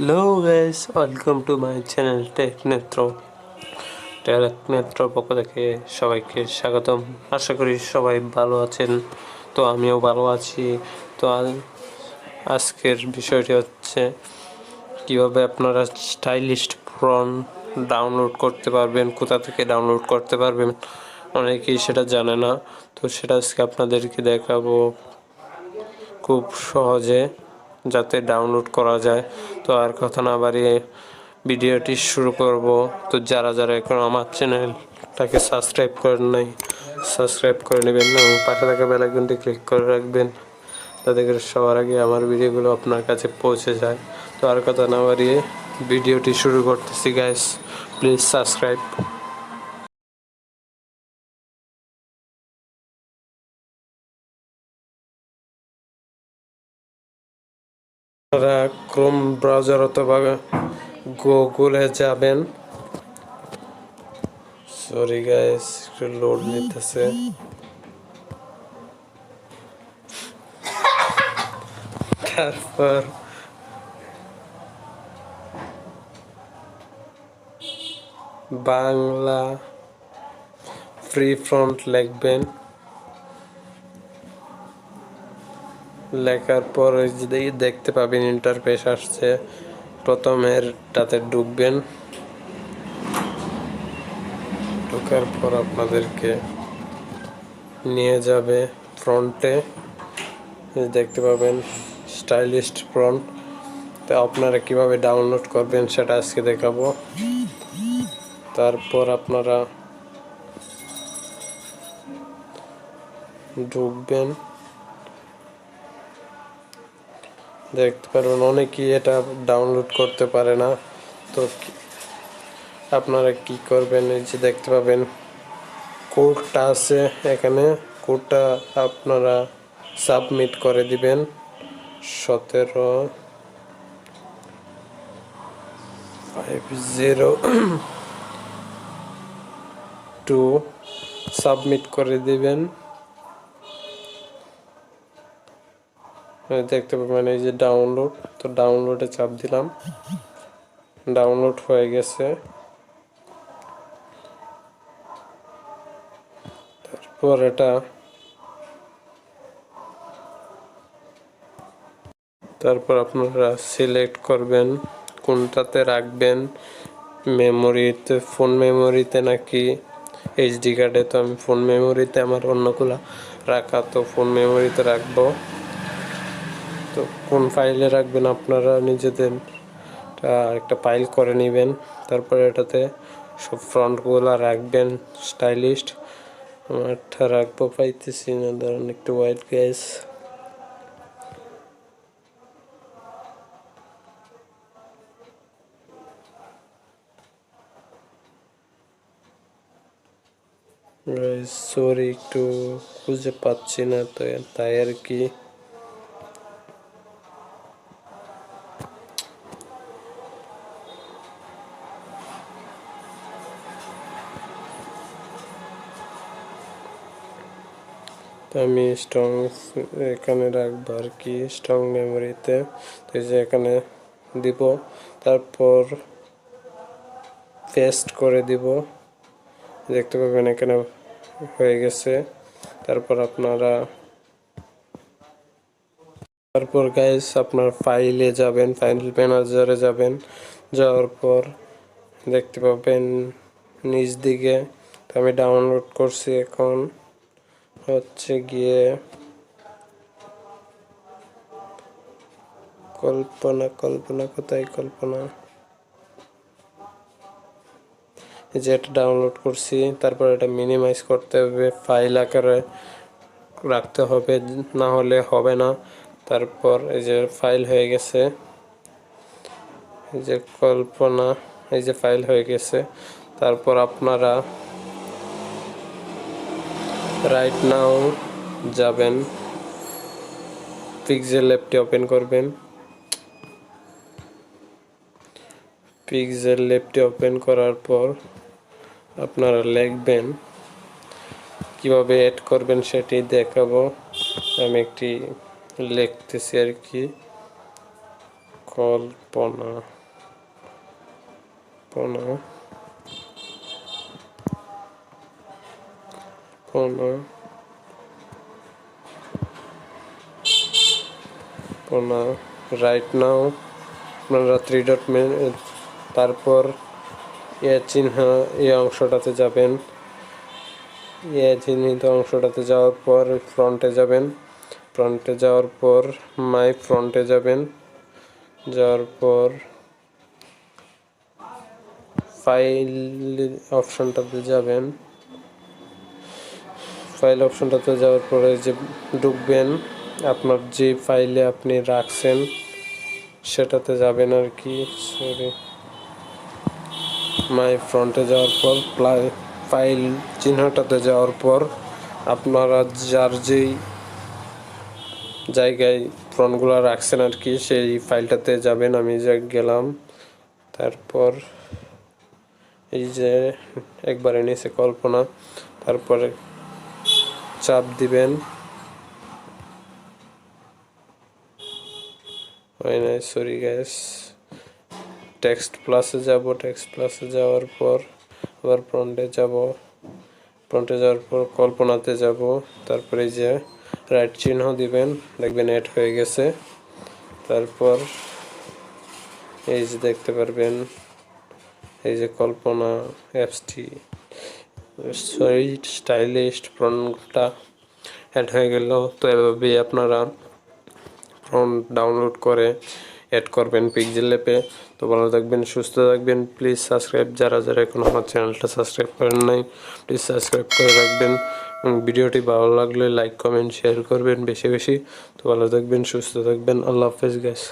Hello guys, welcome to my channel Netro পক্ষ থেকে সবাইকে স্বাগতম। আশা করি সবাই ভালো আছেন। তো আমিও ভালো আছি। তো আজকের বিষয়টি হচ্ছে কিভাবে আপনারা স্টাইলিস্ট ফন্ট ডাউনলোড করতে পারবেন, কোথা থেকে ডাউনলোড করতে পারবেন। অনেকেই সেটা জানে না, তো সেটা আজকে আপনাদেরকে দেখাবো খুব সহজে যাতে ডাউনলোড করা যায়। তো আর কথা না বাড়িয়ে ভিডিওটি শুরু করব। তো যারা এখন আমার চ্যানেলটাকে সাবস্ক্রাইব করেন নাই, সাবস্ক্রাইব করে নেবেন এবং পাশে থাকা বেল আইকনটি ক্লিক করে রাখবেন, তাতে করে সবার আগে আমার ভিডিওগুলো আপনার কাছে পৌঁছে যায়। তো আর কথা না বাড়িয়ে ভিডিওটি শুরু করতেছি গাইস, প্লিজ সাবস্ক্রাইব। আপনারা ক্রোম ব্রাউজার অথবা গুগলে যাবেন। সরি গাইস, একটু লোড নিতেছে। তারপর বাংলা ফ্রি ফ্রন্ট লিখবেন। লেখার পর দেখতে পাবেন ইন্টারফেস আসছে। প্রথমেরটাতে ঢুকবেন, ঢোকার পর আপনাদেরকে নিয়ে যাবে ফ্রন্টে। দেখতে পাবেন স্টাইলিস্ট ফ্রন্ট। তো আপনারা কিভাবে ডাউনলোড করবেন সেটা আজকে দেখাবো। তারপর আপনারা ঢুকবেন, দেখতে পারবেন অনেকেই এটা ডাউনলোড করতে পারে না। তো আপনারা কি করবেন, এই যে দেখতে পাবেন কোডটা আছে এখানে, কোডটা আপনারা সাবমিট করে দিবেন। 1750 সাবমিট করে দিবেন। দেখতে পাবেন এই যে ডাউনলোড, তো ডাউনলোডে চাপ দিলাম, ডাউনলোড হয়ে গেছে। তারপর আপনারা সিলেক্ট করবেন কোনটাতে রাখবেন, মেমোরিতে, ফোন মেমোরিতে নাকি এইচডি কার্ডে। তো আমি ফোন মেমোরিতে আমার অন্যগুলো রাখা, তো ফোন মেমোরিতে রাখবো। তো কোন ফাইলে রাখবেন আপনারা নিজেদের একটা ফাইল করে নেবেন। তারপরে এটাতে সব ফ্রন্টগুলো রাখবেন স্টাইলিস্ট। আমারটা রাখবো, পাইতেছি না, ধরেন একটু ওয়াইট গাইস। সরি, একটু খুঁজে পাচ্ছি না, তো তাই আর কি। তো আমি স্ট্রং এখানে রাখবো আর কি, স্ট্রং মেমোরিতে। তো এই যে এখানে দিব, তারপর পেস্ট করে দিব। দেখতে পাবেন এখানে হয়ে গেছে। তারপর গাইস আপনার ফাইলে যাবেন, ফাইল ম্যানেজারে যাবেন। যাওয়ার পর দেখতে পাবেন নিচ দিকে, তো আমি ডাউনলোড করছি, এখন হচ্ছে গিয়ে কল্পনা কোথায়, কল্পনা, এই যে এটা ডাউনলোড করছি। তারপর এটা মিনিমাইজ করতে হবে, ফাইল আকারে রাখতে হবে, না হলে হবে না। তারপর এই যে ফাইল হয়ে গেছে, এই যে কল্পনা, এই যে ফাইল হয়ে গেছে। তারপর আপনারা রাইট নাও যাবেন, পিক্সেলল্যাবটি ওপেন করবেন। পিক্সেলল্যাবটি ওপেন করার পর আপনারা লিখবেন, কিভাবে এড করবেন সেটি দেখাবো। আমি একটি লিখতেছি আর কি, পনা পনা পনা পনা রাইট নাও আপনারা 3 ডট তারপর চিহ্ন এই অংশটাতে যাবেন। চিহ্নিত অংশটাতে যাওয়ার পর ফ্রন্টে যাবেন। ফ্রন্টে যাওয়ার পর মাই ফ্রন্টে যাবেন। যাওয়ার পর ফাইল অপশনটাতে যাবেন। ফাইল অপশনটাতে যাওয়ার পরে যে ঢুকবেন, আপনার যে ফাইলে আপনি রাখছেন সেটাতে যাবেন আর কি। সরি, মাই ফ্রন্টে যাওয়ার পর ফাইল চিহ্নটাতে যাওয়ার পর আপনারা যার যেই জায়গায় ফ্রন্টগুলো রাখছেন আর কি সেই ফাইলটাতে যাবেন। আমি যা গেলাম। তারপর এই যে একবারে নিচে কল্পনা, তারপরে চাপ দিবেন। সরি গ্যাস, টেক্সট প্লাসে যাব। টেক্সট প্লাসে যাওয়ার পর আবার ফ্রন্টে যাব। ফ্রন্টে যাওয়ার পর কল্পনাতে যাব। তারপরে এই যে রাইট চিহ্ন দিবেন, দেখবেন অ্যাড হয়ে গেছে। তারপর এই যে দেখতে পারবেন এই যে কল্পনা অ্যাপসটি সরি স্টাইলিস্ট ফ্রন্টটা অ্যাড হয়ে গেল। তো এভাবেই আপনারা ফ্রন্ট ডাউনলোড করে অ্যাড করবেন পিক্সেলল্যাবে। তো ভালো থাকবেন, সুস্থ থাকবেন। প্লিজ সাবস্ক্রাইব, যারা যারা এখন আমার চ্যানেলটা সাবস্ক্রাইব করেন নাই প্লিজ সাবস্ক্রাইব করে রাখবেন। ভিডিওটি ভালো লাগলে লাইক কমেন্ট শেয়ার করবেন বেশি বেশি। তো ভালো থাকবেন, সুস্থ থাকবেন। আল্লাহ হাফেজ গাইস।